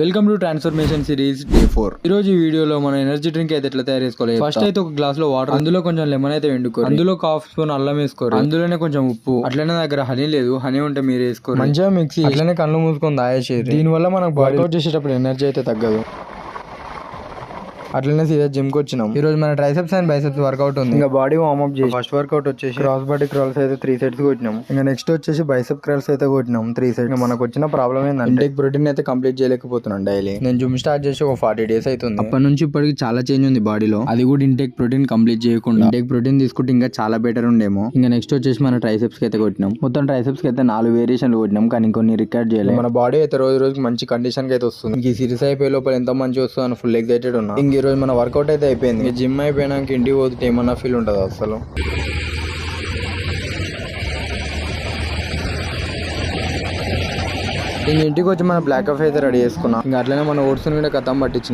Welcome to transformation series day 4. ఈ రోజు ఈ వీడియోలో మనం ఎనర్జీ డ్రింక్ అయితే ఎట్లా తయారు చేసుకోవాలి. ఫస్ట్ అయితే ఒక గ్లాస్ లో వాటర్, అందులో కొంచెం లెమన్ అయితే వెండుకోరు, అందులో హాఫ్ స్పూన్ అల్లం వేసుకోరు, అందులోనే కొంచెం ఉప్పు, అట్లనే దగ్గర హనీ లేదు, హనీ ఉంటే మీరు వేసుకోరు, మంచిగా మిక్సీ అట్లనే కళ్ళు మూసుకొని తాగేసేది. దీని వల్ల మనకు వర్కౌట్ చేసేటప్పుడు ఎనర్జీ అయితే తగ్గదు. అట్లనే సీదా జిమ్ కి వచ్చినాం. ఈ రోజు మన ట్రైసెప్స్ అండ్ బైసెప్స్ వర్కౌట్ ఉంది. ఇంకా బాడీ వార్మప్ చేసి ఫస్ట్ వర్కౌట్ వచ్చేసి క్రాస్ బాడీ క్రాల్స్ అయితే 3 సెట్స్ కొట్టినాం. ఇంకా నెక్స్ట్ వచ్చేసి బైసెప్ క్రాల్స్ అయితే కొట్టినాం 3 సెట్స్. మనకు వచ్చిన ప్రాబ్లం ఏంటంటే ఇంటేక్ ప్రోటీన్ అయితే కంప్లీట్ చేయలేకపోతున్నాను డైలీ. నేను జిమ్ స్టార్ట్ చేసి ఒక 40 డేస్ అవుతుంది. అప్పటి నుంచి ఇప్పటికి చాలా చేంజ్ ఉంది బాడీలో. అది కూడా ఇంటేక్ ప్రోటీన్ కంప్లీట్ చేయకుండా ఇంటేక్ ప్రోటీన్ తీసుకుంటే ఇంకా చాలా బెటర్ ఉండేమో. ఇంకా నెక్స్ట్ వచ్చేసి మన ట్రైసెప్స్ కి అయితే కొట్టినాం. మొత్తం ట్రైసెప్స్ కి అయితే 4 వేరియేషన్లు కొట్టినాం, కానీ కొన్ని రికార్డ్ చేయలేదు. మన బాడీ అయితే రోజు రోజుకి మంచి కండిషన్ కి అయితే వస్తుంది. ఈ సిరీస్ అయిపోయే లోపల ఎంత మంచి వస్తుందని ఫుల్ ఎక్సైటెడ్ ఉన్నా. ఇంక ఈ రోజు మన వర్కౌట్ అయితే అయిపోయింది. జిమ్ అయిపోయినాక ఇంటికి పోతే ఏమన్నా ఫీల్ ఉంటుంది అసలు. ఇంక ఇంటికి వచ్చి మన బ్లాక్ కాఫీ అయితే రెడీ చేసుకున్నాం. ఇంకా అట్లనే మన ఓట్స్ కూడా కథం పట్టించిన.